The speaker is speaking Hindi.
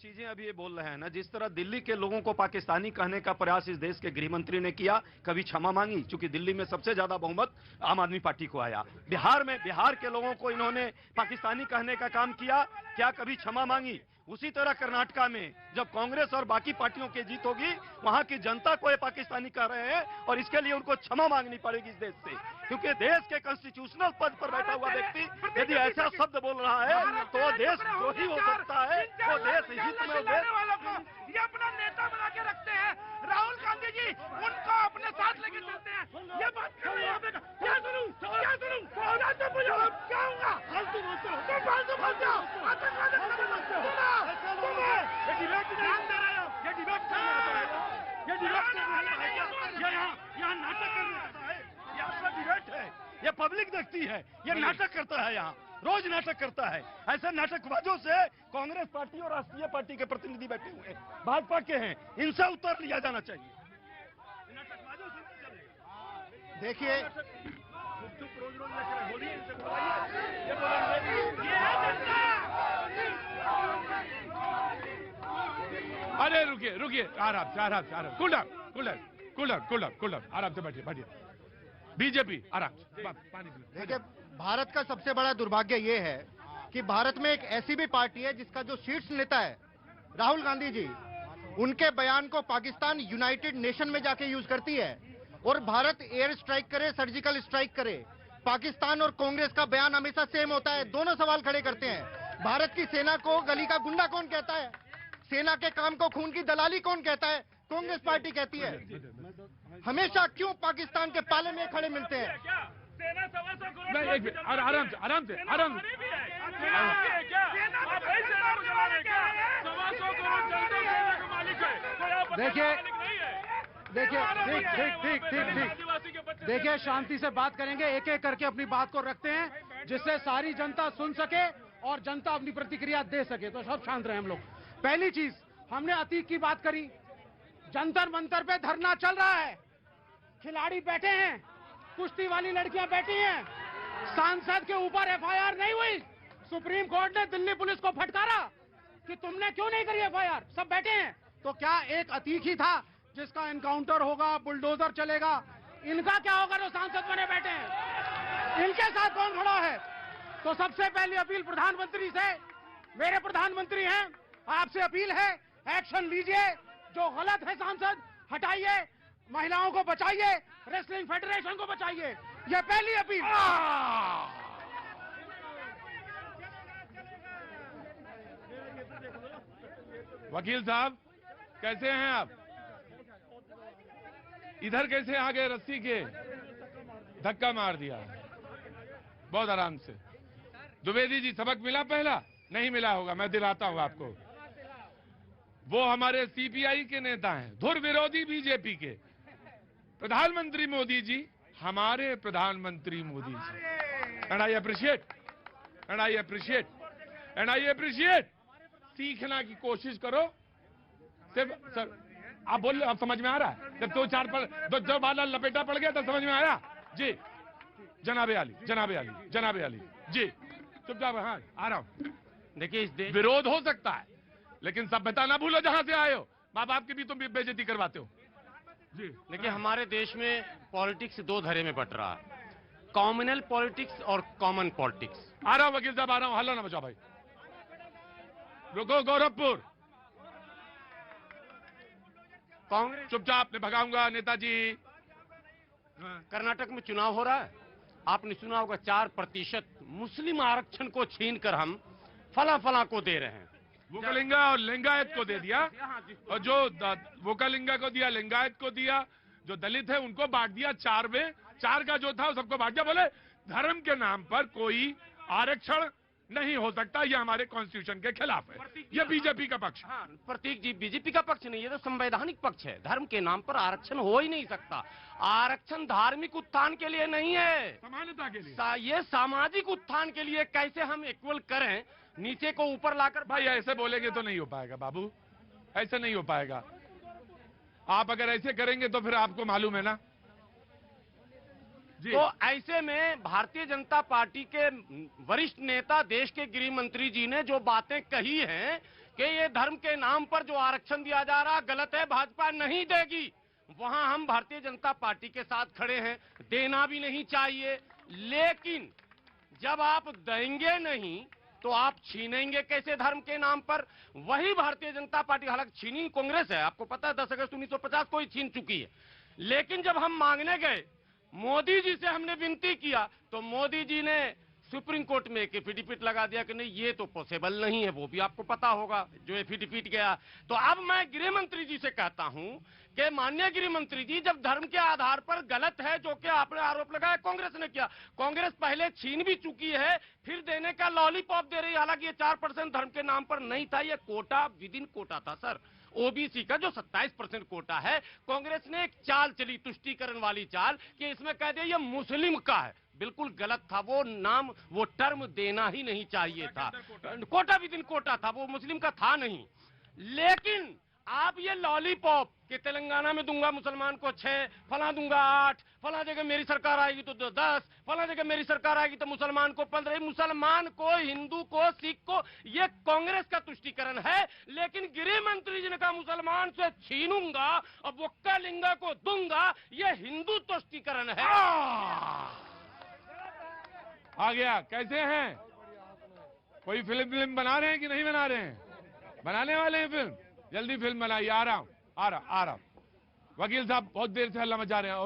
चीजें अभी ये बोल रहे हैं ना, जिस तरह दिल्ली के लोगों को पाकिस्तानी कहने का प्रयास इस देश के गृह मंत्री ने किया, कभी क्षमा मांगी? क्योंकि दिल्ली में सबसे ज्यादा बहुमत आम आदमी पार्टी को आया। बिहार के लोगों को इन्होंने पाकिस्तानी कहने का काम किया, क्या कभी क्षमा मांगी? उसी तरह कर्नाटका में जब कांग्रेस और बाकी पार्टियों की जीत होगी, वहां की जनता को ये पाकिस्तानी कह रहे हैं और इसके लिए उनको क्षमा मांगनी पड़ेगी इस देश से, क्योंकि देश के कॉन्स्टिट्यूशनल पद पर बैठा हुआ व्यक्ति यदि ऐसा शब्द बोल रहा है तो वो देश द्रोही हो सकता है, वो देश हित में ये अपना नेता बना के रखते हैं। राहुल गांधी जी उनको अपने साथ लेके चलते हैं। ये बात कर रहे हैं, क्या सुनूं क्या होगा? फालतू बोलते हो, आतंकवादी ये डिबेट ध्यान दे रहे हो, ये डिबेट यहाँ नाटक करने आता है, ये आपका डिबेट है, ये पब्लिक देखती है, ये नाटक करता है, यहाँ रोज नाटक करता है। ऐसे नाटकबाजों से कांग्रेस पार्टी और राष्ट्रीय पार्टी के प्रतिनिधि बैठे हुए हैं, भाजपा के हैं, इनसे उत्तर लिया जाना चाहिए। नाटकबाजों से नहीं चलेगा। देखिए, रोज रोज बोलिए, इनसे बोलिए, ये बोलेंगे ये है जनता। अरे रुकिए आराम से कूलर आराम से बैठिए। बीजेपी आराम से पानी पी। देखिए, भारत का सबसे बड़ा दुर्भाग्य ये है कि भारत में एक ऐसी भी पार्टी है जिसका जो शीर्ष नेता है राहुल गांधी जी, उनके बयान को पाकिस्तान यूनाइटेड नेशन में जाके यूज करती है, और भारत एयर स्ट्राइक करे, सर्जिकल स्ट्राइक करे, पाकिस्तान और कांग्रेस का बयान हमेशा सेम होता है। दोनों सवाल खड़े करते हैं, भारत की सेना को गली का गुंडा कौन कहता है? सेना के काम को खून की दलाली कौन कहता है? कांग्रेस पार्टी कहती है। हमेशा क्यों पाकिस्तान के पाले में खड़े मिलते हैं? सेना 125 करोड़ नहीं, एक मिनट, आराम से। देखिए, देखिए, शांति से बात करेंगे, एक एक करके अपनी बात को रखते हैं जिससे सारी जनता सुन सके और जनता अपनी प्रतिक्रिया दे सके। तो सब शांत रहे हम लोग। पहली चीज, हमने अतीक की बात करी, जंतर मंतर पे धरना चल रहा है, खिलाड़ी बैठे हैं, कुश्ती वाली लड़कियां बैठी हैं, सांसद के ऊपर एफआईआर नहीं हुई। सुप्रीम कोर्ट ने दिल्ली पुलिस को फटकारा कि तुमने क्यों नहीं करी एफआईआर, सब बैठे हैं। तो क्या एक अतीक ही था जिसका एनकाउंटर होगा, बुलडोजर चलेगा? इनका क्या होगा जो सांसद बने बैठे हैं? इनके साथ कौन खड़ा है? तो सबसे पहली अपील प्रधानमंत्री से, मेरे प्रधानमंत्री हैं, आपसे अपील है, एक्शन लीजिए, जो गलत है सांसद हटाइए, महिलाओं को बचाइए, रेसलिंग फेडरेशन को बचाइए, ये पहली अपील। वकील साहब कैसे हैं आप? इधर कैसे आ गए? रस्सी के धक्का मार दिया, बहुत आराम से। द्विवेदी जी, सबक मिला? पहला नहीं मिला होगा, मैं दिलाता हूं आपको। वो हमारे सीपीआई के नेता हैं, धुर विरोधी बीजेपी के। प्रधानमंत्री मोदी जी, हमारे प्रधानमंत्री Modi ji, and I appreciate. सीखना की कोशिश करो। सिर्फ सर आप बोल, अब समझ में आ रहा है? जब दो बाला लपेटा पड़ गया तो समझ में आया जी। जनाबे आली जी, चुपचाप। हाँ, आ रहा हूं। देखिए, इस देश विरोध हो सकता है, लेकिन सभ्यता ना भूलो जहां से आए हो। माँ बाप की भी तुम बेइज्जती करवाते हो जी। देखिए, हमारे देश में पॉलिटिक्स दो धरे में बट रहा है, कॉम्युनल पॉलिटिक्स और कॉमन पॉलिटिक्स। आ रहा हूं वकील साहब, आ रहा हूं। हल्ला ना बचाओ भाई, रुको। गोरखपुर कांग्रेस चुपचाप, मैं भगाऊंगा नेताजी। कर्नाटक में चुनाव हो रहा है, आपने सुना होगा 4% मुस्लिम आरक्षण को छीनकर हम फला को दे रहे हैं। वोकलिंगा और लिंगायत को दे दिया, और जो वोकलिंगा को दिया, लिंगायत को दिया, जो दलित है उनको बांट दिया 4 में। 4 का जो था वो सबको बांट दिया। बोले धर्म के नाम पर कोई आरक्षण नहीं हो सकता, ये हमारे कॉन्स्टिट्यूशन के खिलाफ है। ये बीजेपी का पक्ष। हाँ, प्रतीक जी, बीजेपी का पक्ष नहीं, ये तो संवैधानिक पक्ष है। धर्म के नाम पर आरक्षण हो ही नहीं सकता। आरक्षण धार्मिक उत्थान के लिए नहीं है, समानता के लिए। ये सामाजिक उत्थान के लिए। कैसे हम इक्वल करें, नीचे को ऊपर लाकर। भाई ऐसे बोलेंगे तो नहीं हो पाएगा बाबू, ऐसे नहीं हो पाएगा। आप अगर ऐसे करेंगे तो फिर आपको मालूम है ना जी। तो ऐसे में भारतीय जनता पार्टी के वरिष्ठ नेता, देश के गृह मंत्री जी ने जो बातें कही हैं कि ये धर्म के नाम पर जो आरक्षण दिया जा रहा गलत है, भाजपा नहीं देगी, वहां हम भारतीय जनता पार्टी के साथ खड़े हैं, देना भी नहीं चाहिए। लेकिन जब आप देंगे नहीं तो आप छीनेंगे कैसे धर्म के नाम पर? वही भारतीय जनता पार्टी, हालांकि छीनी कांग्रेस है, आपको पता है 10 अगस्त 1950 को ही छीन चुकी है। लेकिन जब हम मांगने गए, मोदी जी से हमने विनती किया, तो मोदी जी ने सुप्रीम कोर्ट में एक एफिडेविट लगा दिया कि नहीं ये तो पॉसिबल नहीं है, वो भी आपको पता होगा जो एफिडेविट गया। तो अब मैं गृह मंत्री जी से कहता हूं कि माननीय गृह मंत्री जी, जब धर्म के आधार पर गलत है जो कि आपने आरोप लगाया कांग्रेस ने किया, कांग्रेस पहले छीन भी चुकी है, फिर देने का लॉलीपॉप दे रही है। हालांकि ये 4% धर्म के नाम पर नहीं था, ये कोटा विद इन कोटा था सर, ओबीसी का जो 27% कोटा है। कांग्रेस ने एक चाल चली, तुष्टीकरण वाली चाल, कि इसमें कह दिया ये मुस्लिम का है। बिल्कुल गलत था, वो नाम, वो टर्म देना ही नहीं चाहिए था। कोटा विद इन कोटा था, वो मुस्लिम का था नहीं। लेकिन आप ये लॉलीपॉप कि तेलंगाना में दूंगा मुसलमान को 6, फला दूंगा 8, फला जगह मेरी सरकार आएगी तो 10, फला जगह मेरी सरकार आएगी तो मुसलमान को 15, मुसलमान को, हिंदू को, सिख को, ये कांग्रेस का तुष्टीकरण है। लेकिन गृह मंत्री जी ने कहा मुसलमान से छीनूंगा और वक्का लिंगा को दूंगा, ये हिंदू तुष्टीकरण है। आ गया। कैसे हैं? कोई फिल्म बना रहे हैं कि नहीं बना रहे हैं? बनाने वाले हैं फिल्म, जल्दी फिल्म बनाइए। आ रहा हूं। वकील साहब बहुत देर से हल्ला मचा रहे हैं।